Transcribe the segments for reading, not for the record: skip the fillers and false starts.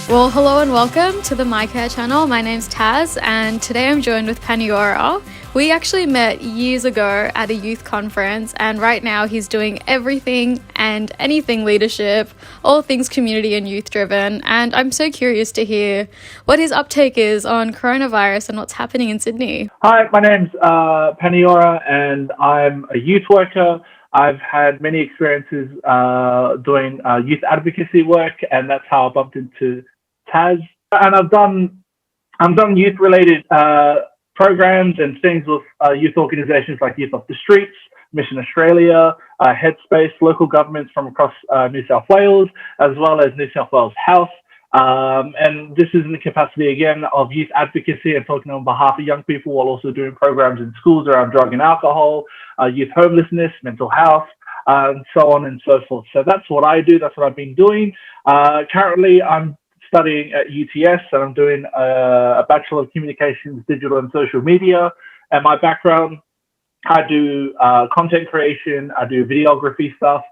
Well, hello and welcome to the My Care channel. My name's Taz, and today I'm joined with Paniora. We actually met years ago at a youth conference, and right now he's doing everything and anything leadership, all things community and youth driven. And I'm so curious to hear what his uptake is on coronavirus and what's happening in Sydney. Hi, my name's Paniora, and I'm a youth worker. I've had many experiences doing youth advocacy work, and that's how I bumped into Taz. And I've done youth-related programs and things with youth organisations like Youth Off the Streets, Mission Australia, Headspace, local governments from across New South Wales, as well as New South Wales Health. And this is in the capacity, again, of youth advocacy and talking on behalf of young people while also doing programs in schools around drug and alcohol, youth homelessness, mental health, and so on and so forth. So that's what I do. That's what I've been doing. Currently, I'm studying at UTS, and I'm doing a Bachelor of Communications, Digital and Social Media. And my background, I do content creation, I do videography stuff,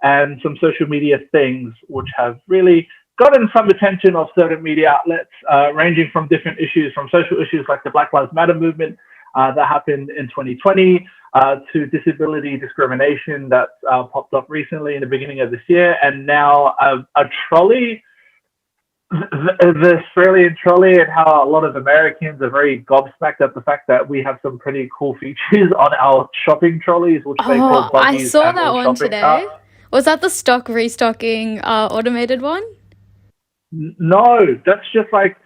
and some social media things, which have really gotten some attention of certain media outlets, ranging from different issues, from social issues like the Black Lives Matter movement that happened in 2020, to disability discrimination that popped up recently in the beginning of this year, and now a trolley, the Australian trolley, and how a lot of Americans are very gobsmacked at the fact that we have some pretty cool features on our shopping trolleys, which they call buggies. I saw that one today. Cars. Was that the stock restocking automated one? No, that's just like,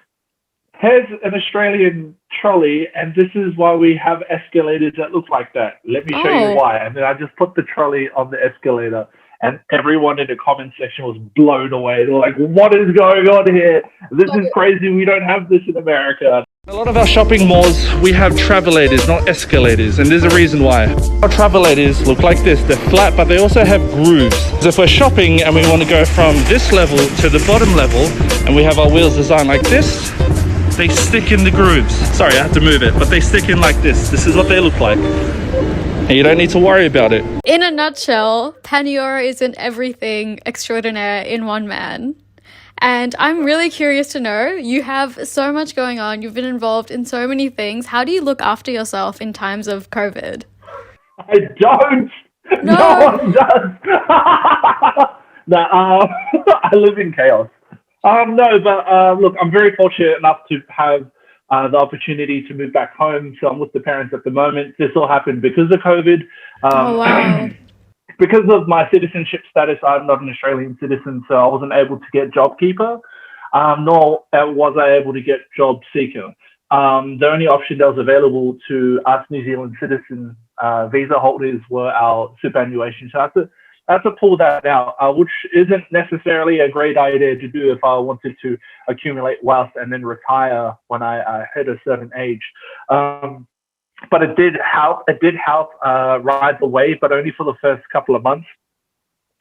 here's an Australian trolley, and this is why we have escalators that look like that. Let me show you why. And then I just put the trolley on the escalator, and everyone in the comment section was blown away. They're like, what is going on here? This is crazy. We don't have this in America. A lot of our shopping malls, we have travelators, not escalators, and there's a reason why. Our travelators look like this. They're flat, but they also have grooves. So if we're shopping and we want to go from this level to the bottom level, and we have our wheels designed like this, they stick in the grooves. Sorry, I have to move it, but they stick in like this. This is what they look like. And you don't need to worry about it. In a nutshell, Paniora is an everything extraordinaire in one man. And I'm really curious to know, you have so much going on, you've been involved in so many things. How do you look after yourself in times of COVID? I don't. No one does. No, I live in chaos. Look, I'm very fortunate enough to have the opportunity to move back home. So I'm with the parents at the moment. This all happened because of COVID. Wow. Because of my citizenship status, I'm not an Australian citizen, so I wasn't able to get JobKeeper, nor was I able to get Job Seeker. The only option that was available to us New Zealand citizen visa holders were our superannuation. So I had to pull that out, which isn't necessarily a great idea to do if I wanted to accumulate wealth and then retire when I hit a certain age. But it did help. It did help ride the wave, but only for the first couple of months.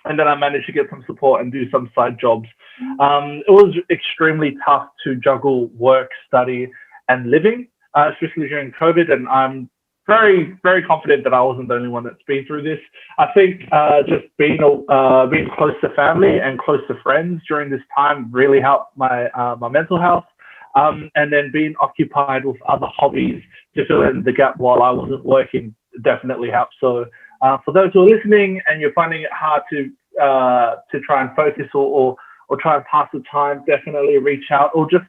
And then I managed to get some support and do some side jobs. It was extremely tough to juggle work, study, and living, especially during COVID. And I'm very, very confident that I wasn't the only one that's been through this. I think just being close to family and close to friends during this time really helped my mental health. And then being occupied with other hobbies to fill in the gap while I wasn't working definitely helped. So for those who are listening and you're finding it hard to try and focus or try and pass the time, definitely reach out or just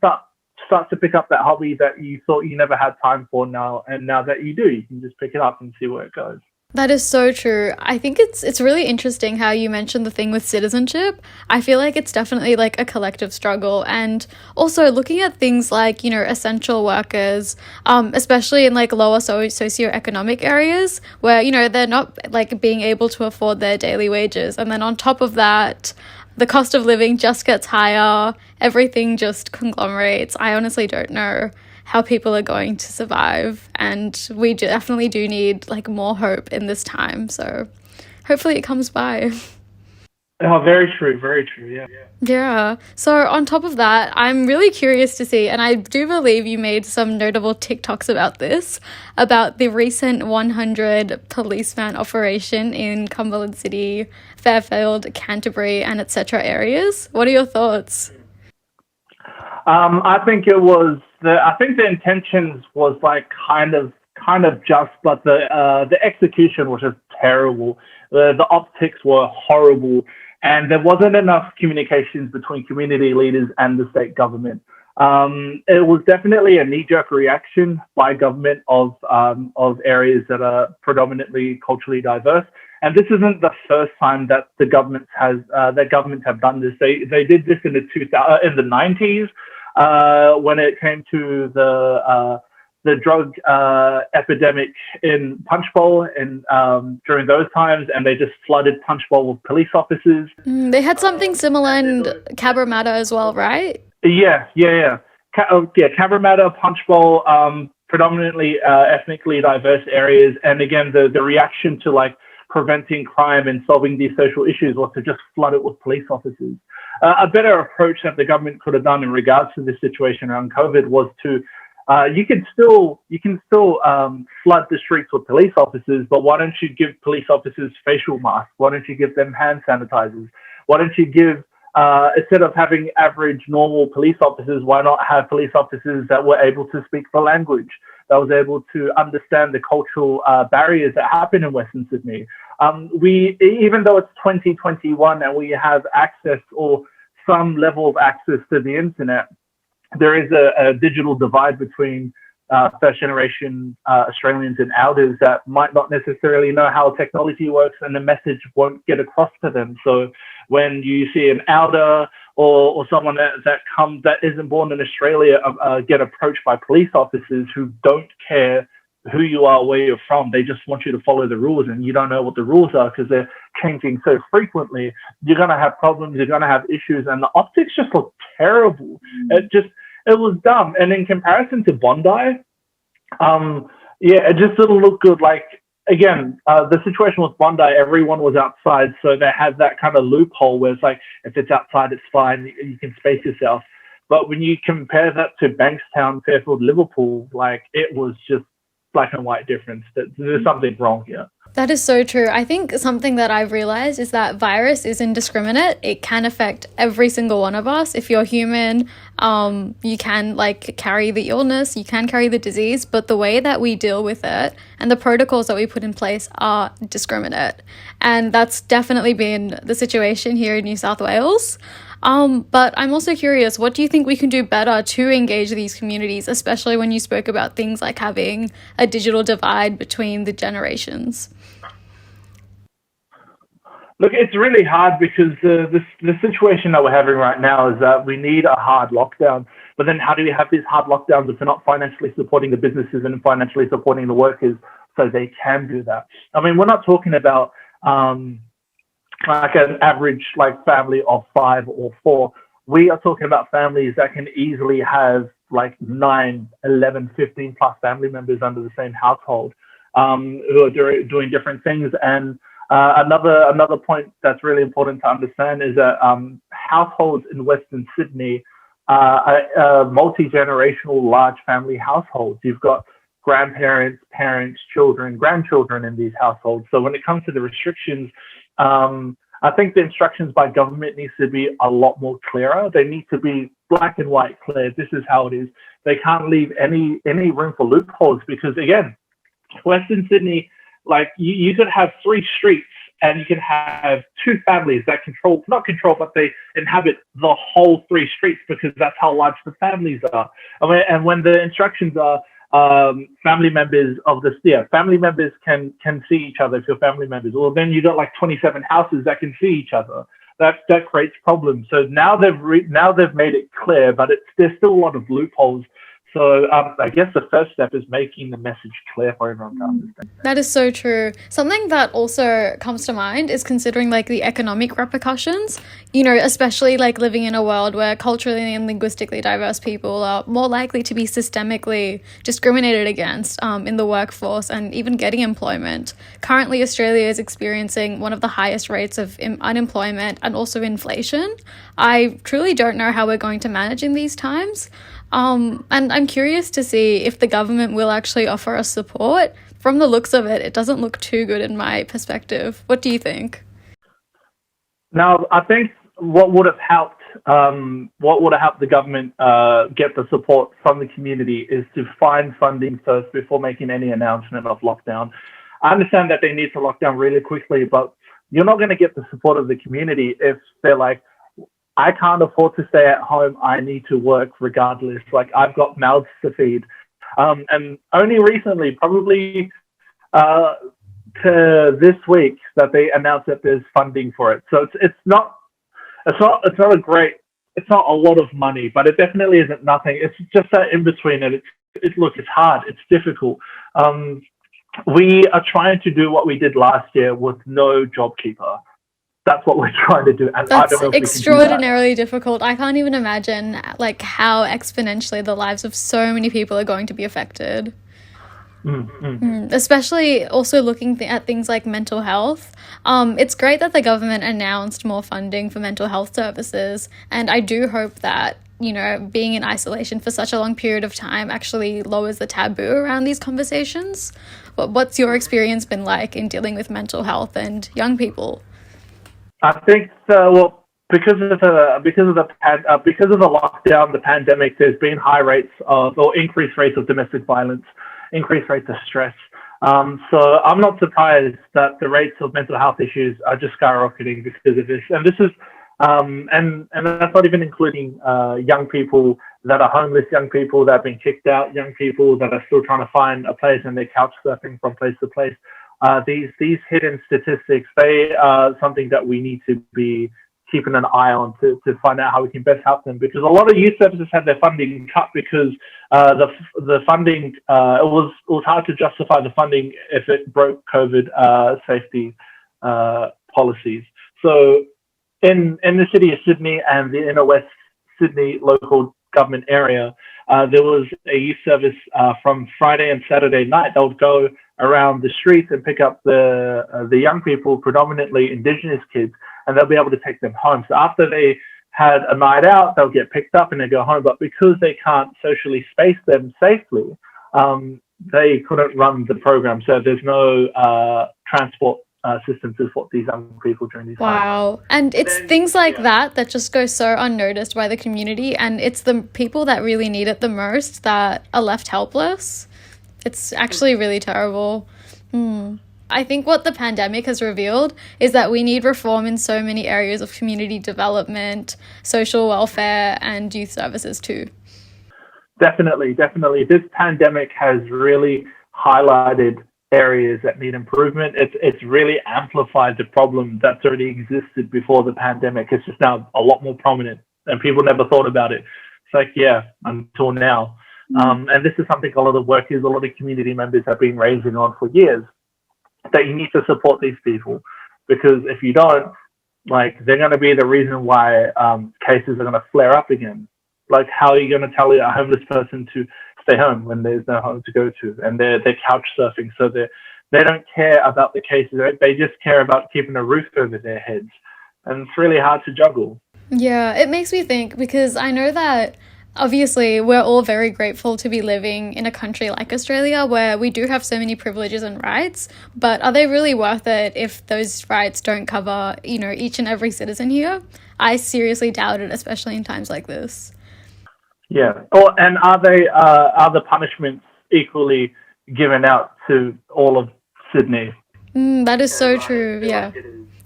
start to pick up that hobby that you thought you never had time for now. And now that you do, you can just pick it up and see where it goes. That is so true. I think it's really interesting how you mentioned the thing with citizenship. I feel like it's definitely like a collective struggle, and also looking at things like, you know, essential workers, especially in like lower socioeconomic areas where, you know, they're not like being able to afford their daily wages. And then on top of that, the cost of living just gets higher. Everything just conglomerates. I honestly don't know how people are going to survive, and we definitely do need like more hope in this time, so hopefully it comes by. Oh, very true, yeah. So on top of that, I'm really curious to see, and I do believe you made some notable TikToks about this, about the recent 100 policeman operation in Cumberland City, Fairfield, Canterbury, and etc. areas. What are your thoughts? I think it was I think the intentions was like kind of just, but the execution was just terrible. The optics were horrible, and there wasn't enough communications between community leaders and the state government. It was definitely a knee-jerk reaction by government of areas that are predominantly culturally diverse. And this isn't the first time that the government have done this. They did this in the 90s when it came to the drug epidemic in Punchbowl and during those times, and they just flooded Punchbowl with police officers. They had something similar in Cabramatta as well, right? Yeah. Cabramatta, Punchbowl, predominantly ethnically diverse areas, and again, the reaction to like preventing crime and solving these social issues was to just flood it with police officers. A better approach that the government could have done in regards to this situation around COVID was to you can still flood the streets with police officers, but why don't you give police officers facial masks? Why don't you give them hand sanitizers? Why don't you give instead of having average normal police officers, why not have police officers that were able to speak the language, that was able to understand the cultural barriers that happen in Western Sydney? Even though it's 2021 and we have access or some level of access to the internet, there is a digital divide between first generation Australians and elders that might not necessarily know how technology works, and the message won't get across to them. So when you see an elder or someone that isn't born in Australia get approached by police officers who don't care who you are, where you're from, they just want you to follow the rules, and you don't know what the rules are because they're changing so frequently, you're going to have problems, you're going to have issues, and the optics just look terrible. It was dumb. And in comparison to Bondi, it just didn't look good. Like, again, the situation with Bondi, everyone was outside, so they had that kind of loophole where it's like, if it's outside, it's fine, you can space yourself. But when you compare that to Bankstown, Fairfield, Liverpool, like, it was just black and white difference. There's something wrong here. That is so true. I think something that I've realized is that virus is indiscriminate. It can affect every single one of us. If you're human, you can like carry the illness, you can carry the disease, but the way that we deal with it and the protocols that we put in place are discriminate. And that's definitely been the situation here in New South Wales. But I'm also curious, what do you think we can do better to engage these communities, especially when you spoke about things like having a digital divide between the generations? Look, it's really hard because the situation that we're having right now is that we need a hard lockdown. But then how do we have these hard lockdowns if we're not financially supporting the businesses and financially supporting the workers so they can do that? I mean, we're not talking about like an average like family of 5 or 4. We are talking about families that can easily have like 9, 11, 15 plus family members under the same household who are doing different things. And another point that's really important to understand is that households in Western Sydney are multi-generational large family households. You've got grandparents, parents, children, grandchildren in these households. So when it comes to the restrictions, I think the instructions by government needs to be a lot more clearer. They need to be black and white clear. This is how it is. They can't leave any room for loopholes because, again, Western Sydney, like you could have 3 streets and you can have 2 families that but they inhabit the whole 3 streets because that's how large the families are. I mean, and when the instructions are family members can see each other if you're family members, well then you got like 27 houses that can see each other. That creates problems. So now they've made it clear, but there's still a lot of loopholes. So I guess the first step is making the message clear for everyone to understand. That is so true. Something that also comes to mind is considering like the economic repercussions, especially like living in a world where culturally and linguistically diverse people are more likely to be systemically discriminated against in the workforce and even getting employment. Currently, Australia is experiencing one of the highest rates of unemployment and also inflation. I truly don't know how we're going to manage in these times. And I'm curious to see if the government will actually offer us support. From the looks of it, it doesn't look too good in my perspective. What do you think? Now, I think what would have helped what would have helped the government get the support from the community is to find funding first before making any announcement of lockdown. I understand that they need to lock down really quickly, but you're not going to get the support of the community if they're like, I can't afford to stay at home. I need to work regardless. Like, I've got mouths to feed. And only recently, probably to this week, that they announced that there's funding for it. So it's not a lot of money, but it definitely isn't nothing. It's just that in between, and it's hard, it's difficult. We are trying to do what we did last year with no JobKeeper. That's what we're trying to do, and That's I don't know if extraordinarily difficult. I can't even imagine like how exponentially the lives of so many people are going to be affected. Especially also looking at things like mental health. It's great that the government announced more funding for mental health services, and I do hope that, you know, being in isolation for such a long period of time actually lowers the taboo around these conversations. What's your experience been like in dealing with mental health and young people? I think because of the lockdown, the pandemic, there's been high rates or increased rates of domestic violence, increased rates of stress. So I'm not surprised that the rates of mental health issues are just skyrocketing because of this. And this is and that's not even including young people that are homeless, young people that have been kicked out, young people that are still trying to find a place and they're couch surfing from place to place. These hidden statistics, they are something that we need to be keeping an eye on to find out how we can best help them, because a lot of youth services had their funding cut because the funding it was hard to justify the funding if it broke COVID safety policies. So in the city of Sydney and the inner West Sydney local government area, there was a youth service from Friday and Saturday night. They would go around the streets and pick up the young people, predominantly Indigenous kids, and they'll be able to take them home. So after they had a night out, they'll get picked up and they go home. But because they can't socially space them safely, they couldn't run the program. So there's no transport system to support these young people during these times. Wow. And it's things like that just go so unnoticed by the community, and it's the people that really need it the most that are left helpless. It's actually really terrible. I think what the pandemic has revealed is that we need reform in so many areas of community development, social welfare, and youth services too. Definitely. This pandemic has really highlighted areas that need improvement. It's really amplified the problem that's already existed before the pandemic. It's just now a lot more prominent, and people never thought about it. It's like, yeah, until now. And this is something a lot of workers, a lot of community members have been raising on for years, that you need to support these people, because if you don't, like, they're going to be the reason why cases are going to flare up again. Like, how are you going to tell a homeless person to stay home when there's no home to go to, and they're couch surfing? So they don't care about the cases. They just care about keeping a roof over their heads, and it's really hard to juggle. Yeah, it makes me think, because I know that obviously we're all very grateful to be living in a country like Australia where we do have so many privileges and rights, but are they really worth it if those rights don't cover, you know, each and every citizen here? I seriously doubt it, especially in times like this. Yeah. And are the punishments equally given out to all of Sydney? That is so true. Yeah.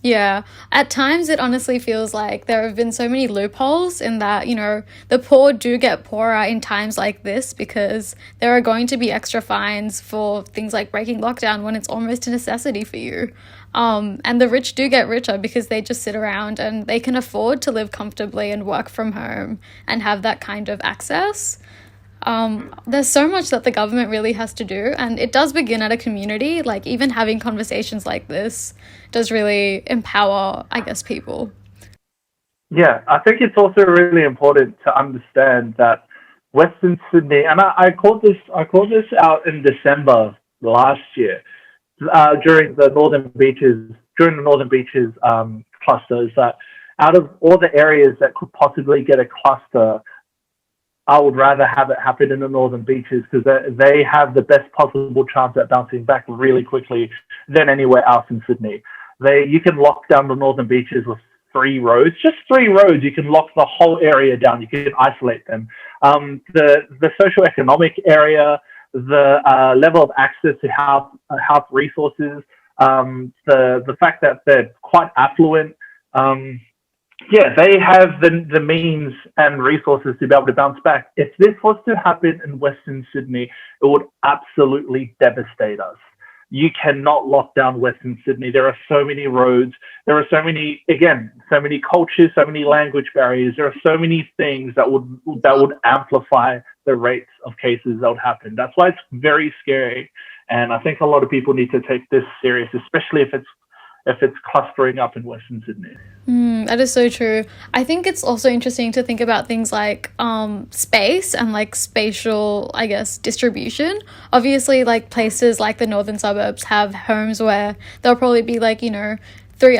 Yeah. At times it honestly feels like there have been so many loopholes in that, you know, the poor do get poorer in times like this because there are going to be extra fines for things like breaking lockdown when it's almost a necessity for you. And the rich do get richer because they just sit around and they can afford to live comfortably and work from home and have that kind of access. There's so much that the government really has to do, and it does begin at a community. Like, even having conversations like this does really empower, I guess, people. Yeah, I think it's also really important to understand that Western Sydney, and I called this out in December last year, during the Northern Beaches cluster, is that out of all the areas that could possibly get a cluster, I would rather have it happen in the Northern Beaches, because they have the best possible chance at bouncing back really quickly than anywhere else in Sydney. You can lock down the Northern Beaches with 3 roads, just 3 roads, you can lock the whole area down. You can isolate them. The socioeconomic area, the level of access to health resources, the fact that they're quite affluent. They have the means and resources to be able to bounce back. If this was to happen in Western Sydney, it would absolutely devastate us. You cannot lock down Western Sydney. There are so many roads. There are so many cultures, so many language barriers. There are so many things that would amplify the rates of cases that would happen. That's why it's very scary. And I think a lot of people need to take this serious, especially if it's clustering up in Western Sydney. That is so true. I think it's also interesting to think about things like space and like spatial, I guess, distribution. Obviously, like places like the northern suburbs have homes where there'll probably be like, a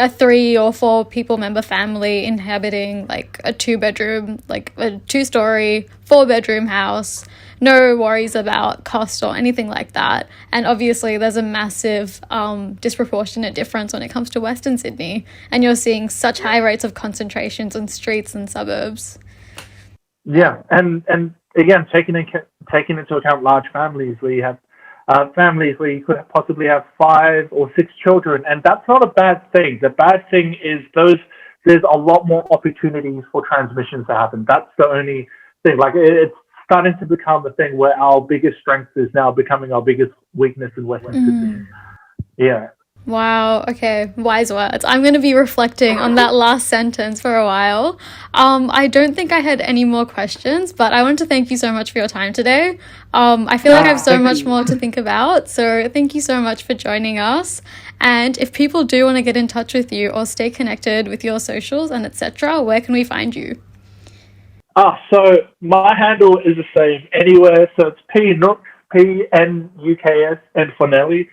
3 or 4 people member family inhabiting like a 2-bedroom, like a 2-story, 4-bedroom house. No worries about cost or anything like that. And obviously there's a massive disproportionate difference when it comes to Western Sydney, and you're seeing such high rates of concentrations on streets and suburbs. Yeah, and again, taking into account large families where you have families where you could possibly have 5 or 6 children, and that's not a bad thing. The bad thing is there's a lot more opportunities for transmissions to happen. That's the only thing. Like it's starting to become a thing where our biggest strength is now becoming our biggest weakness in Western Sydney. Yeah. Wow. Okay. Wise words. I'm going to be reflecting on that last sentence for a while. I don't think I had any more questions, but I want to thank you so much for your time today. I feel like I have so much more to think about. So thank you so much for joining us. And if people do want to get in touch with you or stay connected with your socials and etc., where can we find you? So my handle is the same anywhere. So it's Pnuks, Pnuks, and Fonelli.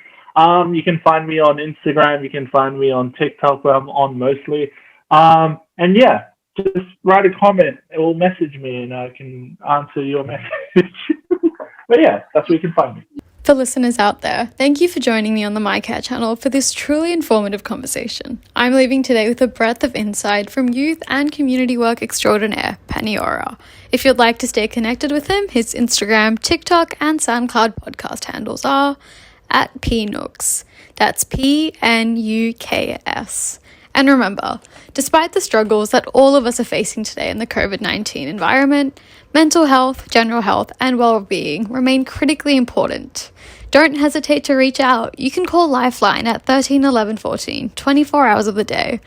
You can find me on Instagram. You can find me on TikTok, where I'm on mostly. And yeah, just write a comment or message me, and I can answer your message. But yeah, that's where you can find me. For listeners out there, thank you for joining me on the My Care channel for this truly informative conversation. I'm leaving today with a breadth of insight from youth and community work extraordinaire, Paniora. If you'd like to stay connected with him, his Instagram, TikTok, and SoundCloud podcast handles are @Pnuks. That's PNUKS. And remember, despite the struggles that all of us are facing today in the COVID-19 environment, mental health, general health, and well-being remain critically important. Don't hesitate to reach out. You can call Lifeline at 13 11 14, 24 hours of the day.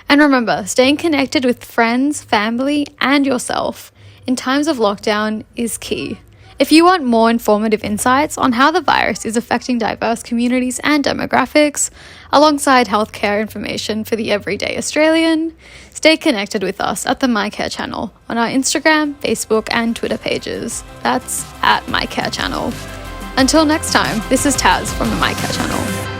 And remember, staying connected with friends, family, and yourself in times of lockdown is key. If you want more informative insights on how the virus is affecting diverse communities and demographics, alongside healthcare information for the everyday Australian, stay connected with us at the My Care channel on our Instagram, Facebook, and Twitter pages. That's @My Care channel. Until next time, this is Taz from the My Care channel.